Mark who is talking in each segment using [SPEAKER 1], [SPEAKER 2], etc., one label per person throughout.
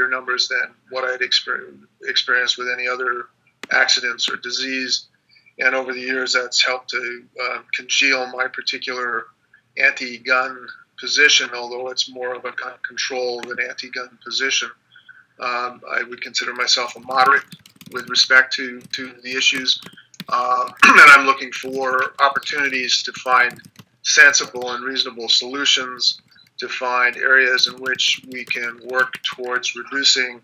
[SPEAKER 1] higher numbers than what I'd experienced with any other accidents or disease. And over the years, that's helped to congeal my particular anti-gun position, although it's more of a gun control than anti-gun position. I would consider myself a moderate with respect to the issues, and I'm looking for opportunities to find sensible and reasonable solutions, to find areas in which we can work towards reducing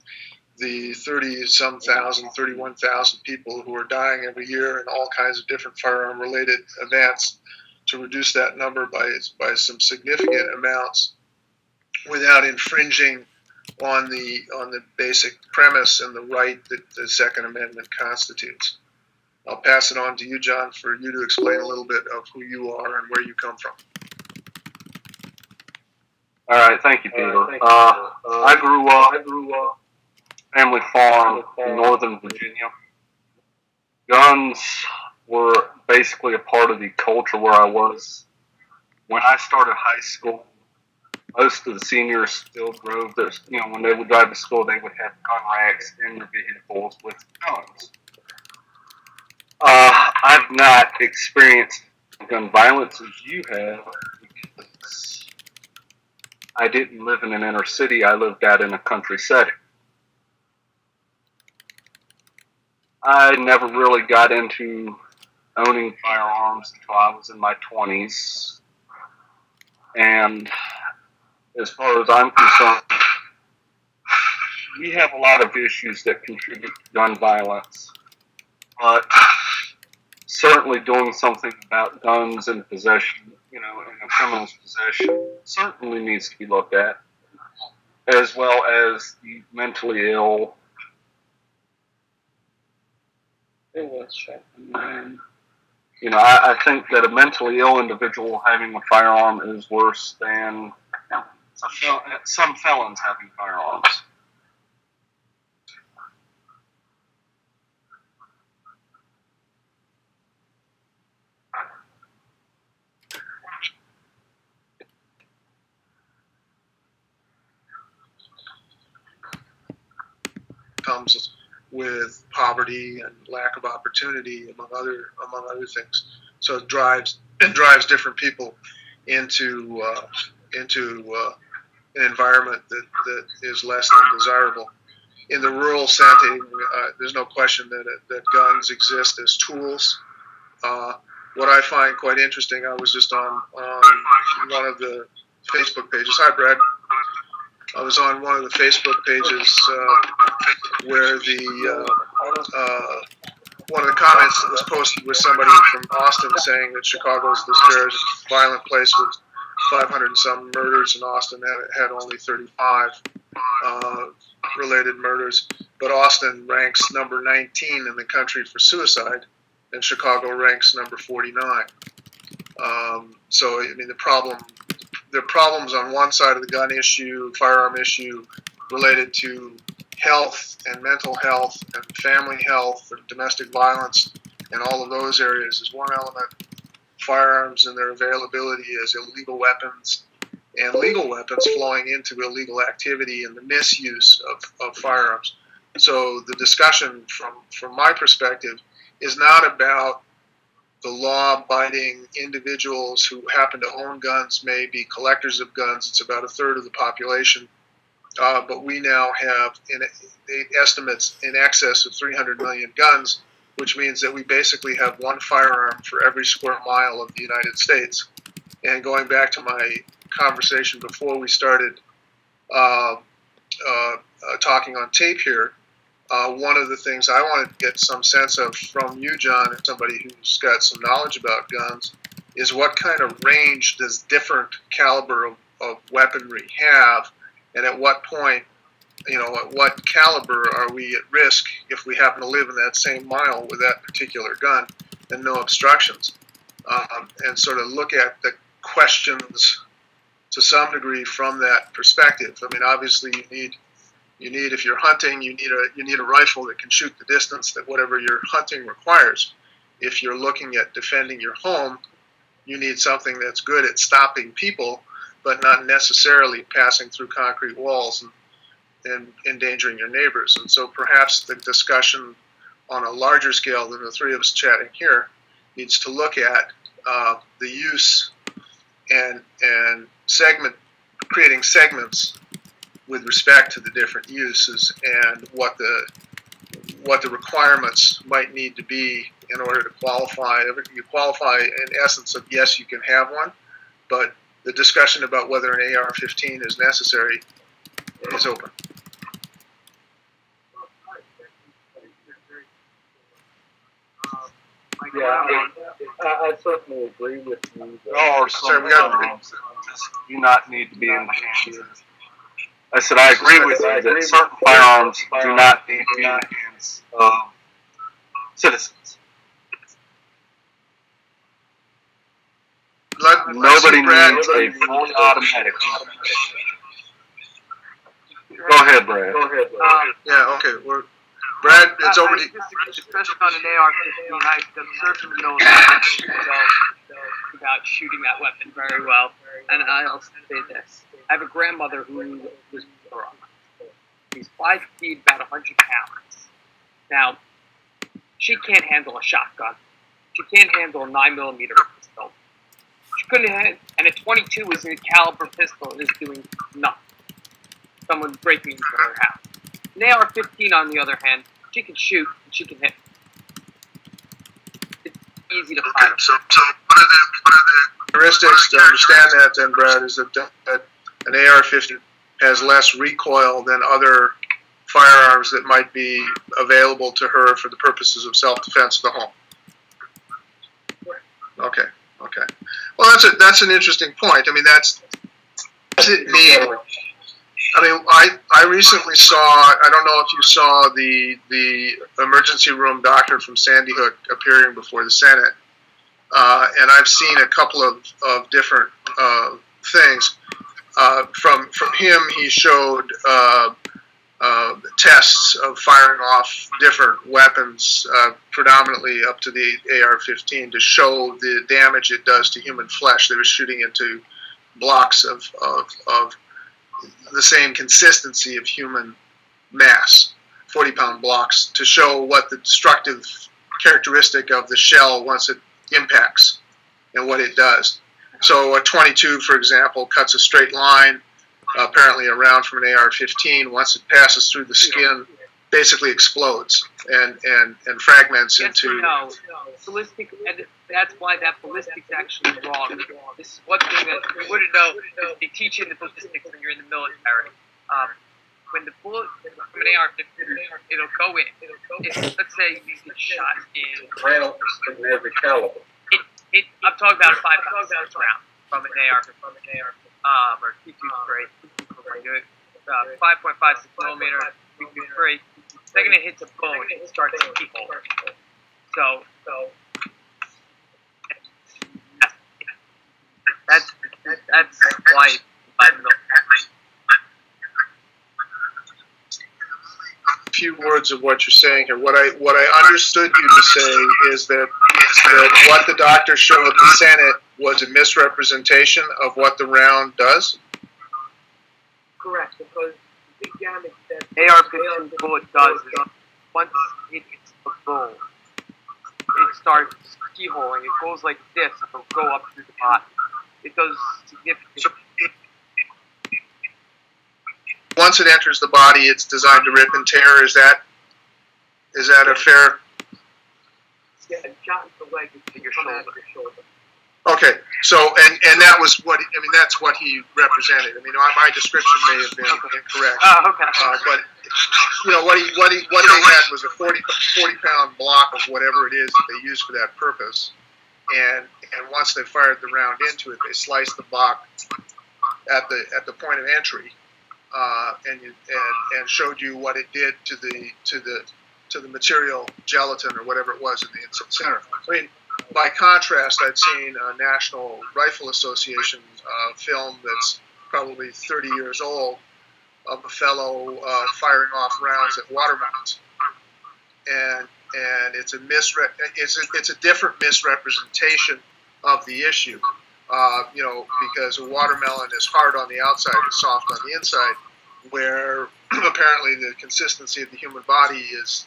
[SPEAKER 1] the 30-some thousand, 31,000 people who are dying every year in all kinds of different firearm-related events, to reduce that number by some significant amounts without infringing on the basic premise and the right that the Second Amendment constitutes. I'll pass it on to you, John, for you to explain a little bit of who you are and where you come from.
[SPEAKER 2] All right, thank you, Peter. I grew up family farm in Northern Virginia. Guns were basically a part of the culture where I was. When I started high school, most of the seniors still drove their, when they would drive to school, they would have gun racks in their vehicles with guns. I've not experienced gun violence as you have, because I didn't live in an inner city. I lived out in a country setting. I never really got into owning firearms until I was in my 20s. And as far as I'm concerned, we have a lot of issues that contribute to gun violence. But certainly doing something about guns in possession, in a criminal's possession, certainly needs to be looked at, as well as the mentally ill. I think that a mentally ill individual having a firearm is worse than some felons having firearms.
[SPEAKER 1] Comes with poverty and lack of opportunity, among other things. So it drives different people into an environment that is less than desirable. In the rural setting, there's no question that guns exist as tools. What I find quite interesting, I was just on one of the Facebook pages. Hi, Brad. I was on one of the Facebook pages where one of the comments that was posted was somebody from Austin saying that Chicago's this very violent place with 500 and some murders, and Austin had only 35 related murders. But Austin ranks number 19 in the country for suicide, and Chicago ranks number 49. So, I mean, there are problems on one side of the gun issue, firearm issue, related to health and mental health and family health and domestic violence, and all of those areas is one element. Firearms and their availability as illegal weapons, and legal weapons flowing into illegal activity and the misuse of firearms. So the discussion from my perspective is not about the law-abiding individuals who happen to own guns, may be collectors of guns. It's about a third of the population. But we now have estimates in excess of 300 million guns, which means that we basically have one firearm for every square mile of the United States. And going back to my conversation before we started talking on tape here, one of the things I wanted to get some sense of from you, John, and somebody who's got some knowledge about guns, is what kind of range does different caliber of weaponry have, and at what point, at what caliber are we at risk if we happen to live in that same mile with that particular gun and no obstructions, and sort of look at the questions to some degree from that perspective. I mean, obviously you need if you're hunting, you need a rifle that can shoot the distance that whatever you're hunting requires. If you're looking at defending your home, you need something that's good at stopping people, but not necessarily passing through concrete walls. endangering your neighbors. And so perhaps the discussion on a larger scale than the three of us chatting here needs to look at the use and creating segments with respect to the different uses and what the requirements might need to be in order to qualify. You qualify in essence of yes, you can have one, but the discussion about whether an AR-15 is necessary is open.
[SPEAKER 2] Yeah, I certainly agree with you. There are some firearms that do not need to be in the hands of. I said I agree with you that certain firearms do not need to be in the hands of citizens. Nobody needs a fully automatic. Go ahead, Brad.
[SPEAKER 1] Yeah, okay. Brad, it's over to you.
[SPEAKER 3] Especially on an AR-15, I've observed in the military about shooting that weapon very well. And I'll say this. I have a grandmother who was thorough. She's 5 feet, about 100 pounds. Now, she can't handle a shotgun. She can't handle a 9mm pistol. She couldn't handle, and a 22 is a caliber pistol is doing nothing. Someone breaking into her house. An AR-15, on the other hand, she can shoot and she can hit. It's easy to find.
[SPEAKER 1] Okay, so one of the characteristics to understand that then, Brad, is that an AR-15 has less recoil than other firearms that might be available to her for the purposes of self-defense of the home. Okay. Well, that's an interesting point. I mean, what does it mean? I mean, I recently saw, I don't know if you saw the emergency room doctor from Sandy Hook appearing before the Senate, and I've seen a couple of different things. From him, he showed tests of firing off different weapons, predominantly up to the AR-15, to show the damage it does to human flesh. They were shooting into blocks of the same consistency of human mass, 40-pound blocks, to show what the destructive characteristic of the shell once it impacts and what it does. So a 22, for example, cuts a straight line, apparently a round from an AR-15. Once it passes through the skin, basically explodes and fragments into.
[SPEAKER 3] No, ballistic, and that's why that ballistic's actually wrong. This is one thing that you wouldn't know. They teach you in the ballistics when you're in the military. When the bullet from an AR-15, it'll go in. Let's say you get shot in.
[SPEAKER 2] Round from every caliber.
[SPEAKER 3] I'm talking about a 5.6 round from an AR, or 223. 5.56 millimeter, 223. The second it hits a bone, it starts to heal. So that's why
[SPEAKER 1] a few words of what you're saying here. What I understood you to say is that what the doctor showed the Senate was a misrepresentation of what the round does?
[SPEAKER 3] Correct, because the big damage that AR-15 bullet does is once it hits the bone, it starts keyholing. It goes like this, and it'll go up through the body. It does significant.
[SPEAKER 1] Once it enters the body, it's designed to rip and tear. Is that a fair?
[SPEAKER 3] Yeah, shot in the leg and your shoulder.
[SPEAKER 1] Okay, so and that was what that's what he represented. I mean, my description may have been incorrect.
[SPEAKER 3] Oh, okay.
[SPEAKER 1] But what they had was a 40-pound block of whatever it is that they use for that purpose, and once they fired the round into it, they sliced the block at the point of entry, and showed you what it did to the material, gelatin or whatever it was in the center. I mean, by contrast, I'd seen a National Rifle Association film that's probably 30 years old of a fellow firing off rounds at watermelons, and it's a different misrepresentation of the issue, because a watermelon is hard on the outside and soft on the inside. where apparently the consistency of the human body is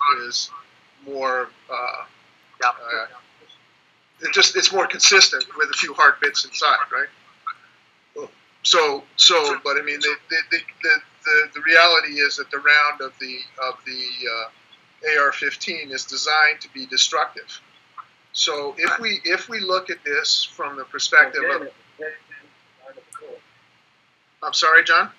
[SPEAKER 1] more it's more consistent with a few hard bits inside, right? But I mean, the reality is that the round of the AR-15 is designed to be destructive. So if we look at this from the perspective of, I'm sorry, John.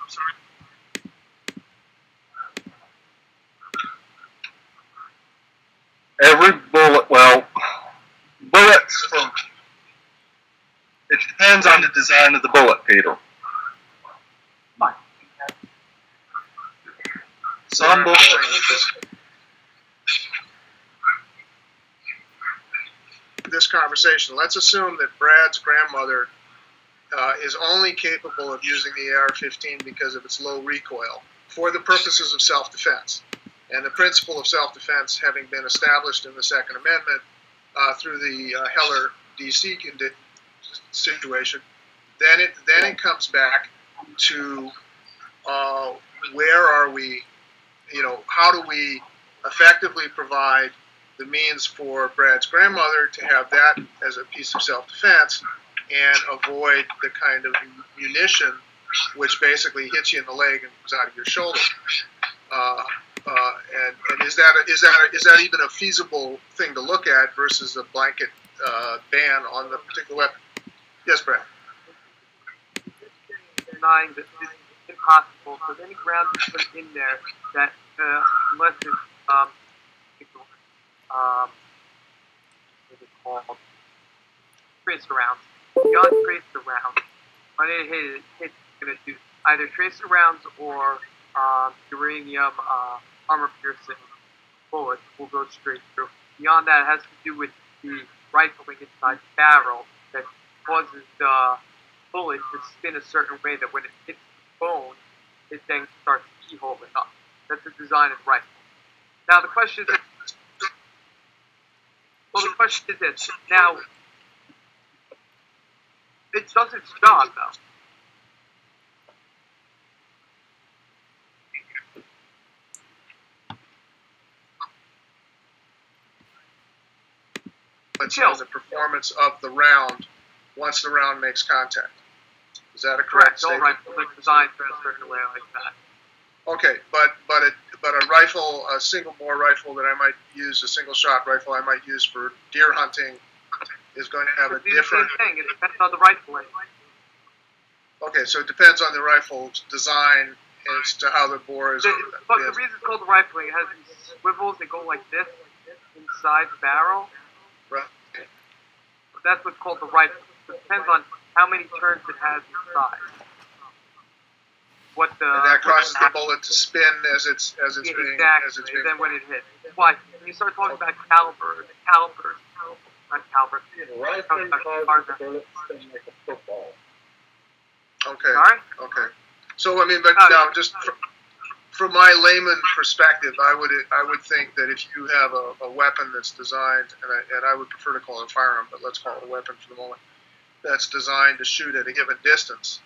[SPEAKER 2] Every bullet, bullets from, it depends on the design of the bullet, Peter. Some bullets.
[SPEAKER 1] This conversation, let's assume that Brad's grandmother is only capable of using the AR-15 because of its low recoil for the purposes of self-defense. And the principle of self-defense having been established in the Second Amendment through the Heller D.C. situation, then it comes back to where are we, how do we effectively provide the means for Brad's grandmother to have that as a piece of self-defense and avoid the kind of munition which basically hits you in the leg and comes out of your shoulder. And is that even a feasible thing to look at versus a blanket ban on the particular weapon? Yes, Brad.
[SPEAKER 3] Denying that it's impossible. So any ground you put in there that unless it's what is it called? Tracer rounds. Beyond tracer rounds, when it hits, it's going to do either tracer rounds or uranium armor-piercing bullets will go straight through. Beyond that, it has to do with the rifling inside the barrel that causes the bullet to spin a certain way that when it hits the bone, it then starts keyholing up. That's the design of the rifle. Now, the question is, this. Now, it does its job, though.
[SPEAKER 1] It shows the performance of the round once the round makes contact. Is that a correct statement?
[SPEAKER 3] All rifles are designed for a certain way like that.
[SPEAKER 1] Okay, but a rifle, a single bore rifle that I might use, a single shot rifle I might use for deer hunting, is going to have a different.
[SPEAKER 3] Same thing. It depends on the rifle.
[SPEAKER 1] Okay, so it depends on the rifle's design as to how the bore is.
[SPEAKER 3] But the reason it's called the rifle, it has these swivels that go like this inside the barrel.
[SPEAKER 1] Right.
[SPEAKER 3] That's what's called the rifle. It depends on how many turns it has inside. And
[SPEAKER 1] that causes the bullet to spin as it's being.
[SPEAKER 3] And then when it hits. Why? When you start talking about calibers, not calibers.
[SPEAKER 2] Rifling causes the bullet to spin like a football.
[SPEAKER 1] Okay.
[SPEAKER 3] Sorry?
[SPEAKER 1] Okay. So I mean, but now just from my layman perspective, I would think that if you have a weapon that's designed, and I would prefer to call it a firearm, but let's call it a weapon for the moment, that's designed to shoot at a given distance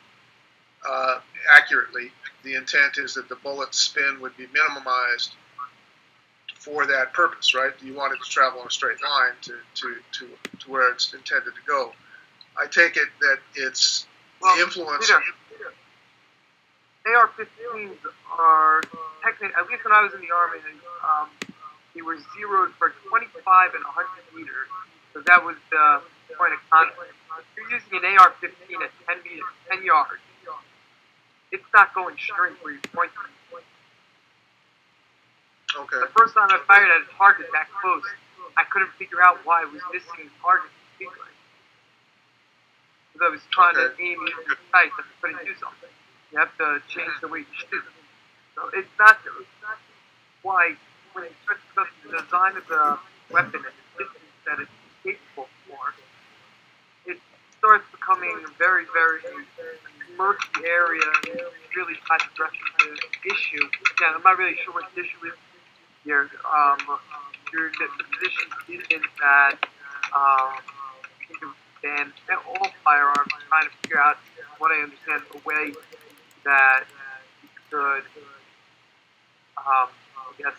[SPEAKER 1] accurately, the intent is that the bullet spin would be minimized for that purpose, right? You want it to travel in a straight line to where it's intended to go. I take it that it's the influence.
[SPEAKER 3] AR-15s are technically, at least when I was in the Army, they were zeroed for 25 and 100 meters. So that was the point of contact. If you're using an AR-15 at 10 meters, 10 yards, it's not going straight where you're pointing.
[SPEAKER 1] Okay.
[SPEAKER 3] The first time I fired at a target that close, I couldn't figure out why I was missing the target completely. Because I was trying to aim into the sight, but I couldn't do something. You have to change the way you shoot. So it's not why when you start to the design of the weapon and the distance that it's capable for, it starts becoming a very, very murky area and really not addressing the issue. Again, I'm not really sure what the issue is here. The position is that ban all firearms, trying to figure out what I understand the way that you can should, I guess,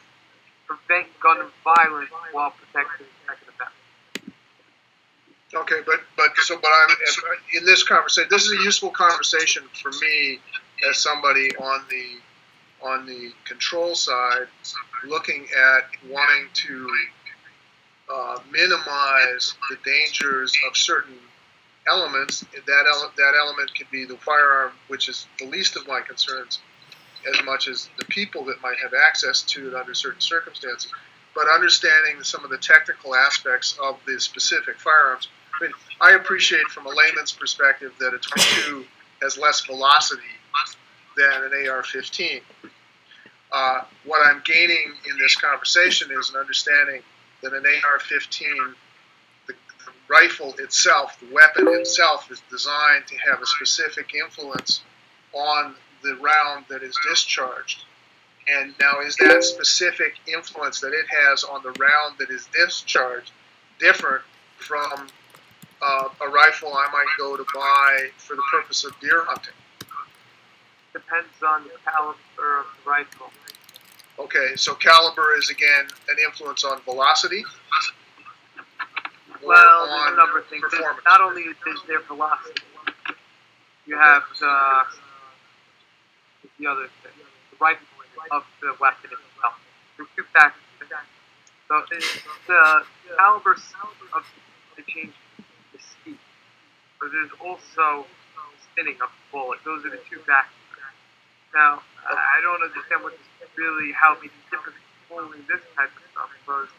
[SPEAKER 3] prevent gun violence while protecting the Second Amendment.
[SPEAKER 1] Okay, but I'm in this conversation. This is a useful conversation for me as somebody on the control side, looking at wanting to minimize the dangers of certain elements. That element could be the firearm, which is the least of my concerns, as much as the people that might have access to it under certain circumstances. But understanding some of the technical aspects of the specific firearms. I mean, I appreciate from a layman's perspective that a 22 has less velocity than an AR-15. What I'm gaining in this conversation is an understanding that an AR-15, the rifle itself, the weapon itself, is designed to have a specific influence on the round that is discharged. And now, is that specific influence that it has on the round that is discharged different from a rifle I might go to buy for the purpose of deer hunting?
[SPEAKER 3] Depends on the caliber of the rifle.
[SPEAKER 1] Okay, so caliber is again an influence on velocity.
[SPEAKER 3] Well, there's a number of things.
[SPEAKER 1] Performance.
[SPEAKER 3] Not only is there velocity, you have the other thing, the rifle of the weapon itself. There's two factors. So the caliber of the change the speed, but there's also spinning of the bullet. Those are the two factors. Now, I don't understand what this really, how it makes a difference controlling this type of stuff, because the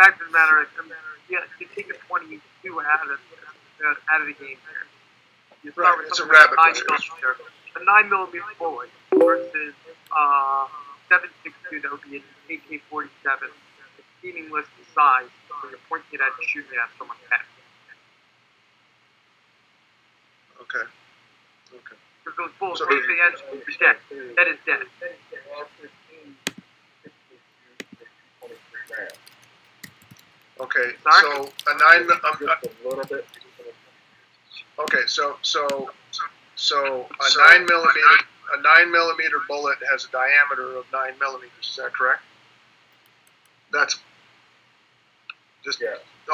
[SPEAKER 3] fact of the matter is, yeah, you take a 22 out of the game here. You start with
[SPEAKER 1] it's a
[SPEAKER 3] something
[SPEAKER 1] rabbit
[SPEAKER 3] like
[SPEAKER 1] race.
[SPEAKER 3] a 9mm bullet versus 7.62 that would be an AK-47. It's meaningless in size when you're pointing it at and shooting it at someone's head.
[SPEAKER 1] Okay.
[SPEAKER 3] Because those bullets hit the engine, you're dead. That is dead.
[SPEAKER 1] Okay,
[SPEAKER 3] Sorry?
[SPEAKER 1] so a little bit. Okay, so a 9mm bullet has a diameter of 9 millimeters. Is that correct? That's just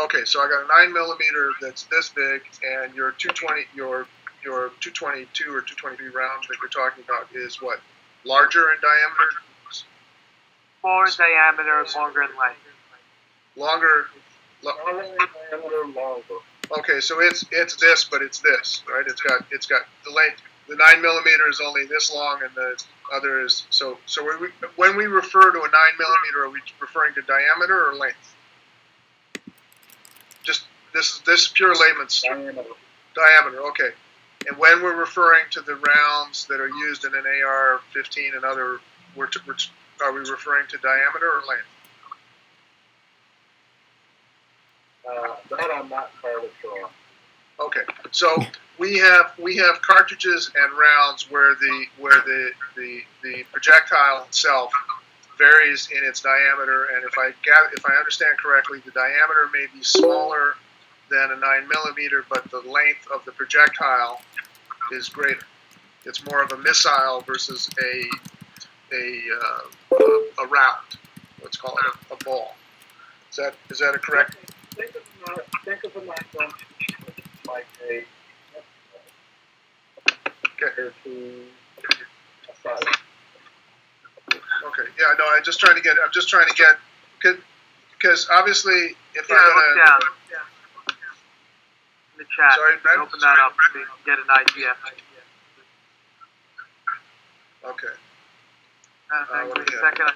[SPEAKER 1] okay. So I got a 9mm that's this big, and your 222 or 223 rounds that you're talking about is what, larger in diameter?
[SPEAKER 3] More in diameter, longer in length.
[SPEAKER 1] Longer
[SPEAKER 2] Longer.
[SPEAKER 1] Okay, so it's this, but it's this, right? It's got the length. The 9mm is only this long, and the other is so. When we refer to a 9mm, are we referring to diameter or length? Just this is pure layman's diameter. Okay. And when we're referring to the rounds that are used in an AR-15 and other, are we referring to diameter or length?
[SPEAKER 2] That I'm not entirely sure.
[SPEAKER 1] Okay, so we have cartridges and rounds where the projectile itself varies in its diameter, and if I understand correctly, the diameter may be smaller than a 9mm, but the length of the projectile is greater. It's more of a missile versus a round. Let's call it a ball. Is that a correct?
[SPEAKER 2] Think of a knife like a
[SPEAKER 1] okay.
[SPEAKER 2] To a size.
[SPEAKER 1] Okay. Yeah. No. I'm just trying to get. Because obviously, if I'm
[SPEAKER 3] Look
[SPEAKER 1] gonna
[SPEAKER 3] down in the chat.
[SPEAKER 1] Sorry, Brett?
[SPEAKER 3] Open that up so you can get an idea.
[SPEAKER 1] Okay.
[SPEAKER 3] Hang on a second.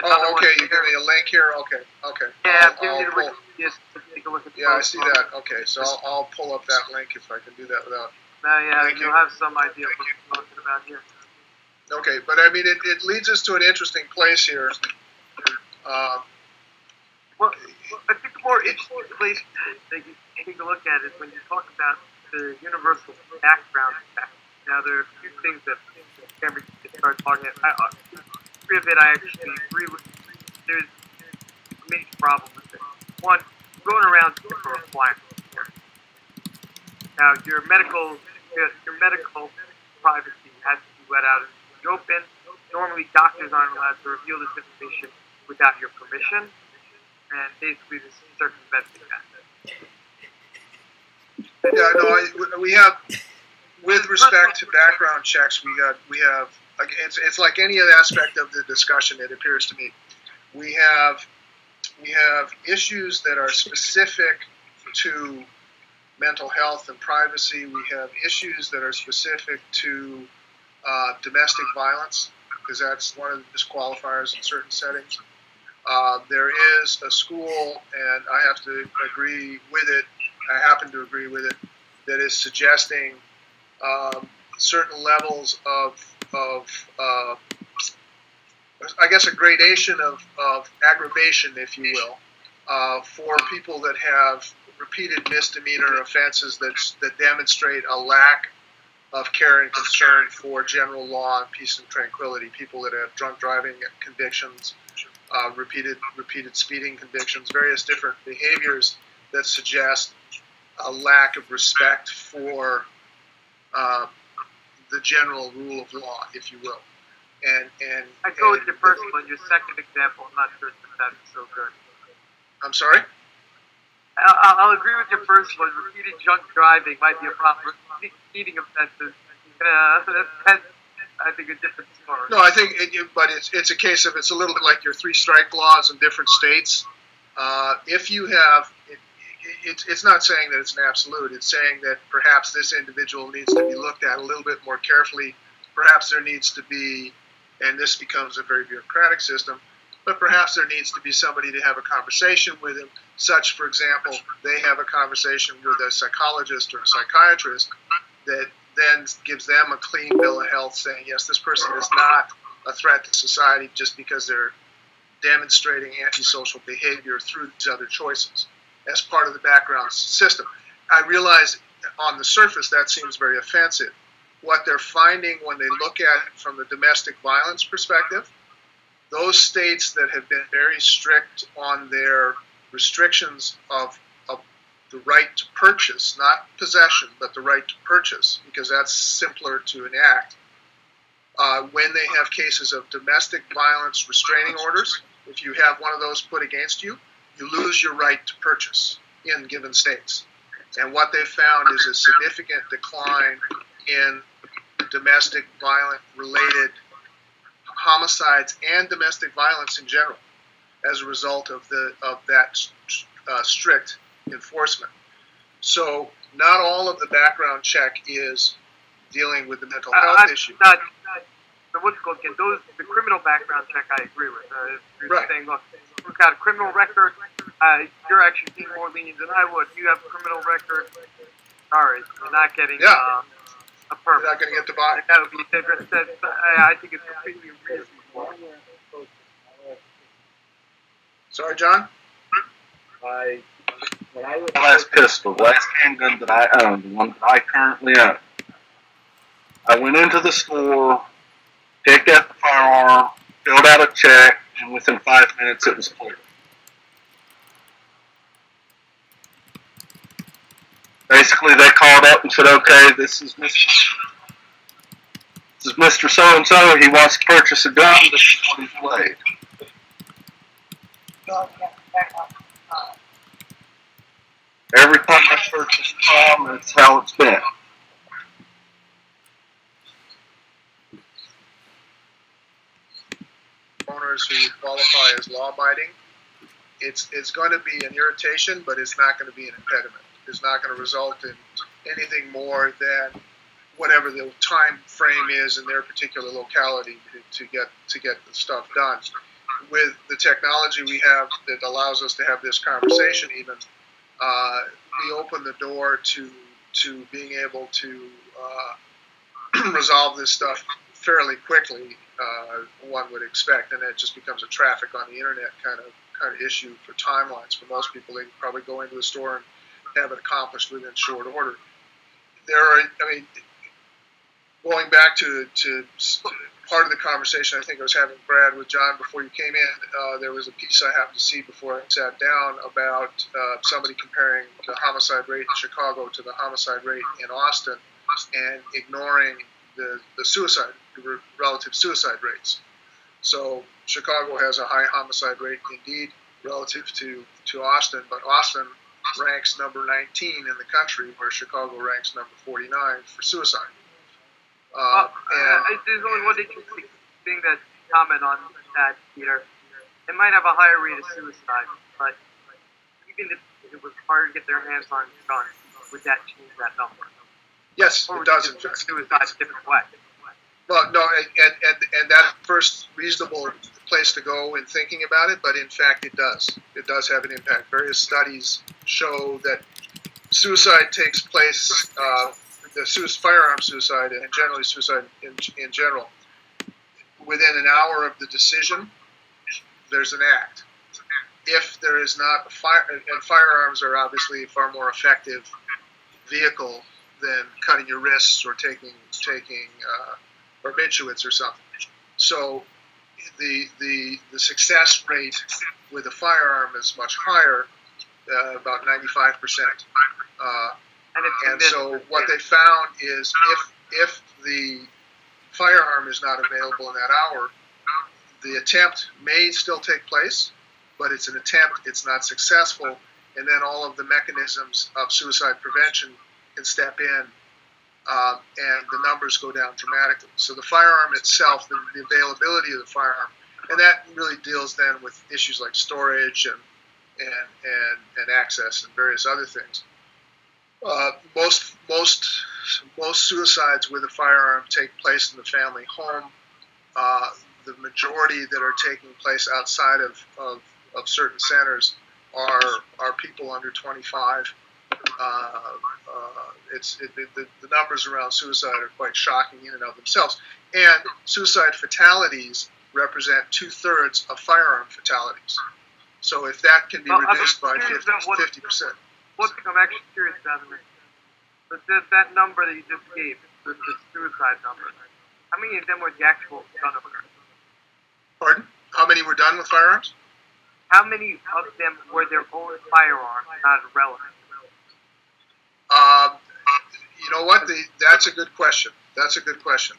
[SPEAKER 1] Oh, okay. You give me a link here. Okay.
[SPEAKER 3] Yeah, I'm giving you the link. Just take a look at the
[SPEAKER 1] Yeah, I see that. Okay, so I'll pull up that link if I can do that without.
[SPEAKER 3] You'll have some idea of what we're talking about here.
[SPEAKER 1] Okay, but I mean, it leads us to an interesting place here.
[SPEAKER 3] Well, I think the more interesting place that you take a look at is when you talk about the universal background effect. Now, there are a few things that Cameron can start talking about. Three of it I actually agree with. There's a major problem with it. One, going around for requirements. Now, your medical privacy has to be let out in the the open. Normally, doctors aren't allowed to reveal this information without your permission, and basically this is circumventing that.
[SPEAKER 1] Yeah, no, we have, with respect to background checks, we have it's like any other aspect of the discussion. It appears to me we have issues that are specific to mental health and privacy. We have issues that are specific to domestic violence, because that's one of the disqualifiers in certain settings. There is a school, and I have to agree with it, I happen to agree with it, that is suggesting certain levels of I guess, a gradation of aggravation, if you will, for people that have repeated misdemeanor offenses that demonstrate a lack of care and concern for general law and peace and tranquility. People that have drunk driving convictions, repeated speeding convictions, various different behaviors that suggest a lack of respect for the general rule of law, if you will. And
[SPEAKER 3] I go with your first one. Your second example, I'm not sure if that's so good.
[SPEAKER 1] I'm sorry?
[SPEAKER 3] I'll agree with your first one. Repeated drunk driving might be a problem. Speeding offenses, that's, I think, a different story.
[SPEAKER 1] No, I think, but it's a case of, it's a little bit like your 3 strike laws in different states. If you have, it's not saying that it's an absolute. It's saying that perhaps this individual needs to be looked at a little bit more carefully. Perhaps there needs to be, and this becomes a very bureaucratic system, but perhaps there needs to be somebody to have a conversation with him, such, for example, they have a conversation with a psychologist or a psychiatrist that then gives them a clean bill of health saying, yes, this person is not a threat to society just because they're demonstrating antisocial behavior through these other choices as part of the background system. I realize on the surface that seems very offensive. What they're finding when they look at it from the domestic violence perspective, those states that have been very strict on their restrictions of the right to purchase, not possession, but the right to purchase, because that's simpler to enact. When they have cases of domestic violence restraining orders, if you have one of those put against you, you lose your right to purchase in given states. And what they've found is a significant decline in domestic violent related homicides and domestic violence in general as a result of that strict enforcement. So not all of the background check is dealing with the mental health issue.
[SPEAKER 3] The criminal background check I agree with. You're
[SPEAKER 1] right.
[SPEAKER 3] saying, look, we've got a criminal record. You're actually being more lenient than I would. You have a criminal record. Sorry, you're not getting a permit.
[SPEAKER 1] You're not going to get to buy.
[SPEAKER 3] That would be different. I think it's completely reasonable.
[SPEAKER 1] Sorry, John?
[SPEAKER 2] The last pistol, the last handgun that I owned, the one that I currently own, I went into the store, picked up the firearm, filled out a check, and within 5 minutes it was clear. Basically, they called up and said, okay, this is Mr. So-and-so, he wants to purchase a gun, this is what he's weighed. Every time I purchase a gun, that's how it's been.
[SPEAKER 1] Owners who qualify as law-abiding, it's going to be an irritation, but it's not going to be an impediment. It's not going to result in anything more than whatever the time frame is in their particular locality to get the stuff done. With the technology we have that allows us to have this conversation, even we open the door to being able to resolve this stuff fairly quickly. One would expect, and it just becomes a traffic on the internet kind of issue for timelines. For most people, they can probably go into a store and have it accomplished within short order. Going back to part of the conversation I think I was having, Brad, with John before you came in, there was a piece I happened to see before I sat down about somebody comparing the homicide rate in Chicago to the homicide rate in Austin and ignoring the suicide relative suicide rates. So Chicago has a high homicide rate indeed relative to Austin, but Austin ranks number 19 in the country, where Chicago ranks number 49 for suicide.
[SPEAKER 3] There's only one interesting thing that comment on that, Peter. It might have a higher rate of suicide, but even if it was hard to get their hands on guns, would that change that number?
[SPEAKER 1] Yes,
[SPEAKER 3] or
[SPEAKER 1] it does.
[SPEAKER 3] In fact, suicide a different way.
[SPEAKER 1] Well, no, and that first reasonable place to go in thinking about it, but in fact it does. It does have an impact. Various studies show that suicide takes place, firearm suicide and generally suicide in general, within an hour of the decision, there's an act. If there is not a fire, and firearms are obviously a far more effective vehicle than cutting your wrists or taking barbiturates or something. So the success rate with a firearm is much higher, about 95%. And so what they found is if the firearm is not available in that hour, the attempt may still take place, but it's an attempt, it's not successful, and then all of the mechanisms of suicide prevention can step in, and the numbers go down dramatically. So the firearm itself, the availability of the firearm, and that really deals then with issues like storage and access and various other things. Most suicides with a firearm take place in the family home. The majority that are taking place outside of certain centers are people under 25. The numbers around suicide are quite shocking in and of themselves. And suicide fatalities represent 2/3 of firearm fatalities. So if that can be reduced by 50%.
[SPEAKER 3] One thing I'm actually curious about is that number that you just gave, the suicide number, how many of them were the actual gun owners?
[SPEAKER 1] Pardon? How many were done with firearms?
[SPEAKER 3] How many of them were their own firearms, not a relative?
[SPEAKER 1] You know what? That's a good question. That's a good question.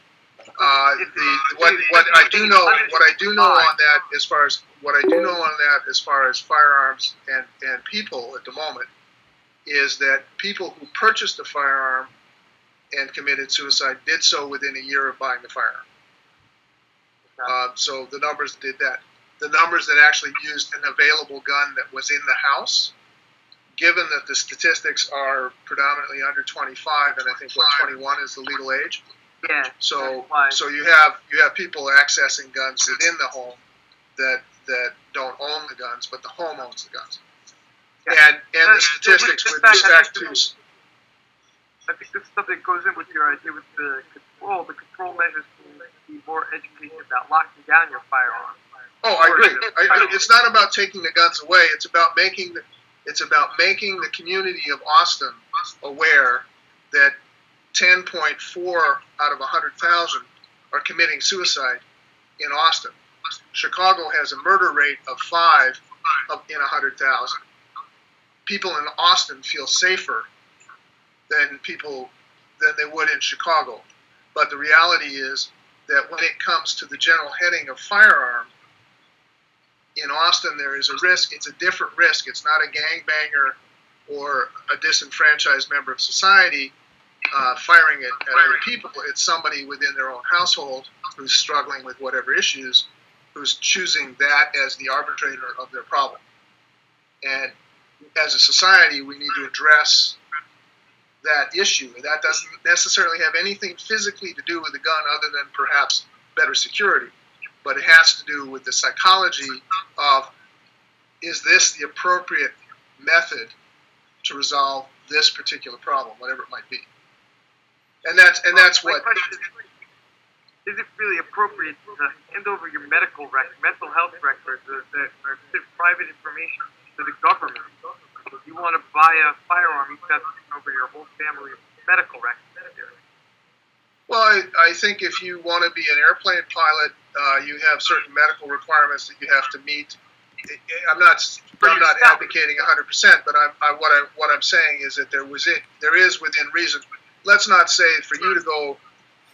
[SPEAKER 1] What I do know on that, as far as firearms and people at the moment, is that people who purchased a firearm and committed suicide did so within a year of buying the firearm. So the numbers did that. The numbers that actually used an available gun that was in the house, given that the statistics are predominantly under 25, and I think 21 is the legal age.
[SPEAKER 3] Yeah.
[SPEAKER 1] So you have people accessing guns within the home that don't own the guns, but the home owns the guns. Yeah. And the statistics with respect to.
[SPEAKER 3] I think this is something that goes in with your idea with the control measures to be more educated about locking down your firearm.
[SPEAKER 1] Oh, I agree. It's not about taking the guns away. It's about making the community of Austin aware that 10.4 out of 100,000 are committing suicide in Austin. Chicago has a murder rate of 5 in 100,000. People in Austin feel safer than they would in Chicago. But the reality is that when it comes to the general heading of firearm, in Austin there is a risk. It's a different risk. It's not a gangbanger or a disenfranchised member of society firing at other people. It's somebody within their own household who's struggling with whatever issues, who's choosing that as the arbitrator of their problem. And as a society, we need to address that issue. And that doesn't necessarily have anything physically to do with the gun other than perhaps better security. But it has to do with the psychology of, is this the appropriate method to resolve this particular problem, whatever it might be. And that's what.
[SPEAKER 3] Is it really appropriate to hand over your mental health records that are private information to the government? If you want to buy a firearm, you have to hand over your whole family's medical records.
[SPEAKER 1] Well, I think if you want to be an airplane pilot, you have certain medical requirements that you have to meet. I'm not advocating 100%, but what I'm saying is that there is within reason. Let's not say for you to go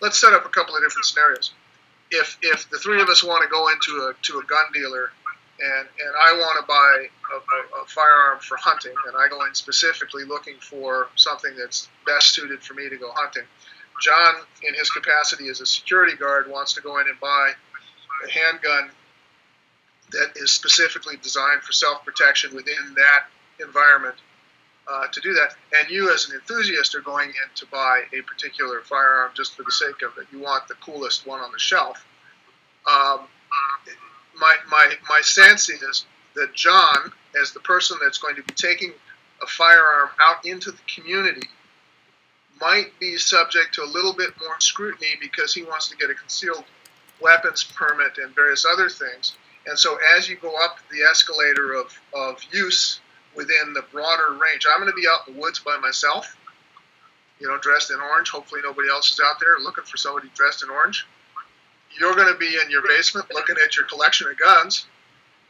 [SPEAKER 1] let's set up a couple of different scenarios. If the three of us want to go into a gun dealer, and I want to buy a firearm for hunting, and I go in specifically looking for something that's best suited for me to go hunting. John, in his capacity as a security guard, wants to go in and buy a handgun that is specifically designed for self-protection within that environment to do that. And you, as an enthusiast, are going in to buy a particular firearm just for the sake of it. You want the coolest one on the shelf. My sense is that John, as the person that's going to be taking a firearm out into the community, might be subject to a little bit more scrutiny because he wants to get a concealed weapons permit and various other things. And so as you go up the escalator of use within the broader range, I'm going to be out in the woods by myself, dressed in orange. Hopefully nobody else is out there looking for somebody dressed in orange. You're going to be in your basement looking at your collection of guns,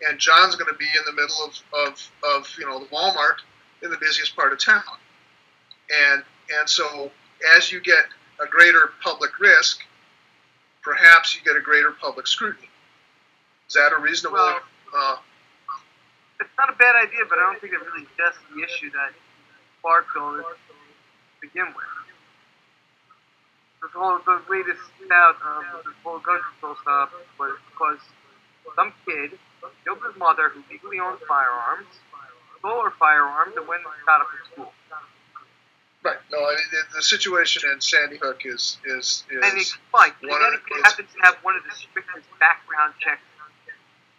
[SPEAKER 1] and John's going to be in the middle of the Walmart in the busiest part of town. And so as you get a greater public risk, perhaps you get a greater public scrutiny. Is that a reasonable...
[SPEAKER 3] It's not a bad idea, but I don't think it really addresses the issue that Clarksville is to begin with. The way this out this whole gun control stuff was because some kid killed his mother who legally owned firearms, stole her firearms, and went and shot up at school.
[SPEAKER 1] Right. No, I mean, the situation in Sandy Hook is
[SPEAKER 3] and it's fine. Connecticut happens to have one of the strictest background checks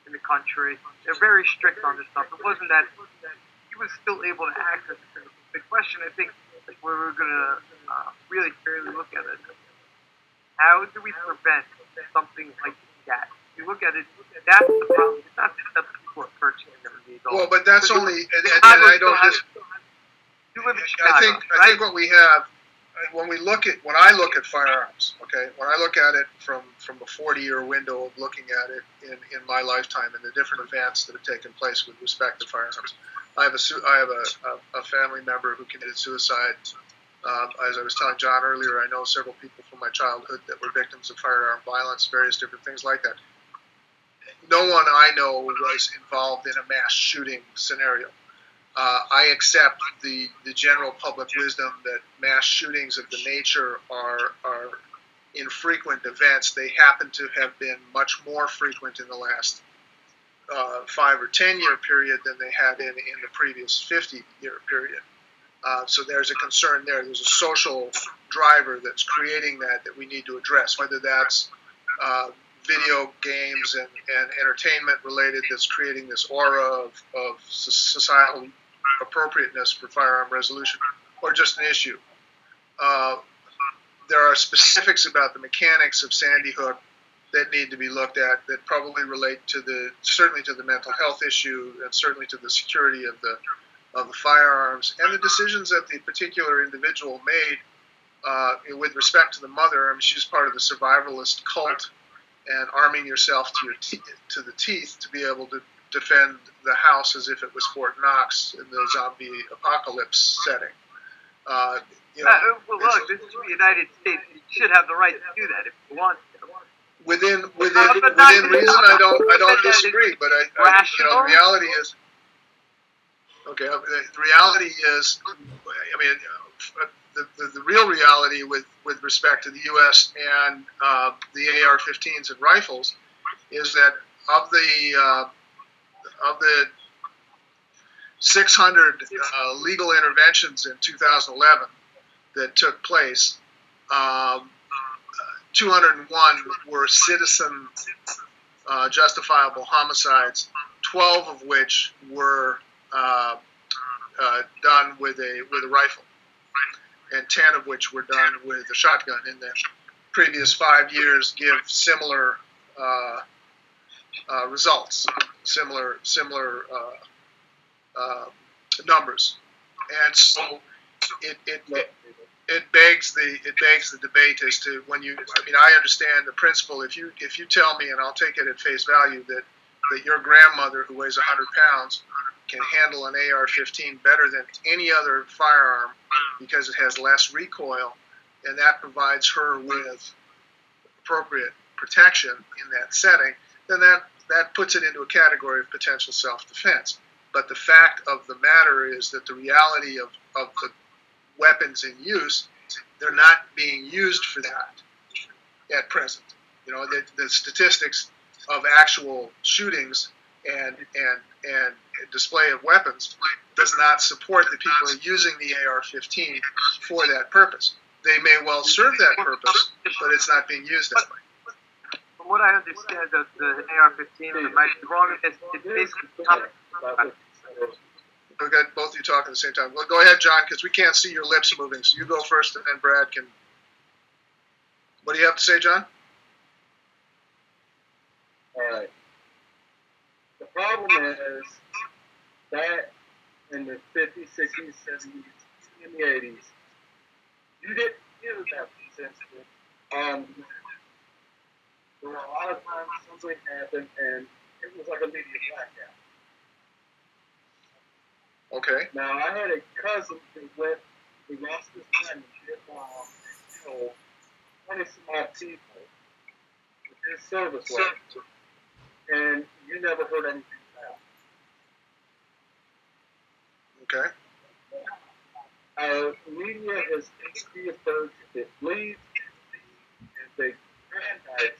[SPEAKER 3] in the country. They're very strict on this stuff. It wasn't that he was still able to access it. The question, I think, where we're going to really fairly look at it, how do we prevent something like that? If you look at it, that's the problem. It's not just that people are purchasing them illegal.
[SPEAKER 1] Well, but that's only, and I don't just...
[SPEAKER 3] You live in Chicago,
[SPEAKER 1] I think what we have, when I look at firearms, okay, when I look at it from a 40-year window of looking at it in my lifetime and the different events that have taken place with respect to firearms, I have a family member who committed suicide. As I was telling John earlier, I know several people from my childhood that were victims of firearm violence, various different things like that. No one I know was involved in a mass shooting scenario. I accept the general public wisdom that mass shootings of the nature are infrequent events. They happen to have been much more frequent in the last 5 or 10 year period than they had in the previous 50-year period. So there's a concern there. There's a social driver that's creating that we need to address, whether that's video games and entertainment related that's creating this aura of societal appropriateness for firearm resolution, or just an issue. There are specifics about the mechanics of Sandy Hook that need to be looked at that probably relate certainly to the mental health issue and certainly to the security of the firearms and the decisions that the particular individual made with respect to the mother. I mean, she's part of the survivalist cult, and arming yourself to the teeth to be able to defend the house as if it was Fort Knox in the zombie apocalypse setting.
[SPEAKER 3] Well, look, this is the United States. You should have the right to do that if you want to.
[SPEAKER 1] Within reason, I don't disagree. But the reality is, okay. The reality is, I mean, the real reality with respect to the U.S. and the AR-15s and rifles is that of the 600 legal interventions in 2011 that took place, 201 were citizen justifiable homicides, 12 of which were done with a rifle, and 10 of which were done with a shotgun. In the previous 5 years, give similar results, similar numbers, and so it begs the debate as to when you. I mean, I understand the principle. If you tell me, and I'll take it at face value, that your grandmother who weighs 100 pounds can handle an AR-15 better than any other firearm because it has less recoil, and that provides her with appropriate protection in that setting, then that puts it into a category of potential self-defense. But the fact of the matter is that the reality of the weapons in use, they're not being used for that at present. You know, the statistics of actual shootings and display of weapons does not support that people are using the AR-15 for that purpose. They may well serve that purpose, but it's not being used that way.
[SPEAKER 3] From what I understand of the AR-15, and I might be wrong, it's basically
[SPEAKER 1] We've got both of you talking at the same time. Well, go ahead, John, because we can't see your lips moving. So you go first, and then Brad can. What do you have to say, John?
[SPEAKER 4] All right. The problem is that in the 50s, 60s, 70s, and the 80s, you didn't hear that sensitive. There were a lot of times something happened, and it was like a media blackout.
[SPEAKER 1] Okay.
[SPEAKER 4] Now, I had a cousin who lost his time in Vietnam and killed 20-some-odd people with his service weapons, and you never heard anything about it.
[SPEAKER 1] Okay.
[SPEAKER 4] Media has basically referred to it bleeds and they grandize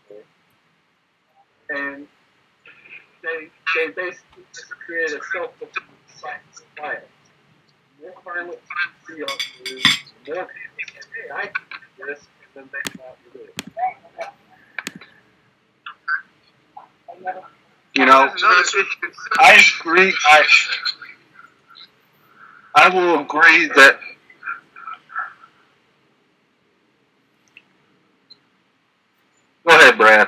[SPEAKER 4] people, and they basically just create a self-fulfilling cycle of violence. The more violence you see on the news, the more people say, hey, I can do this, and then they come out and do it.
[SPEAKER 2] You know, I agree. I will agree that go ahead, Brad.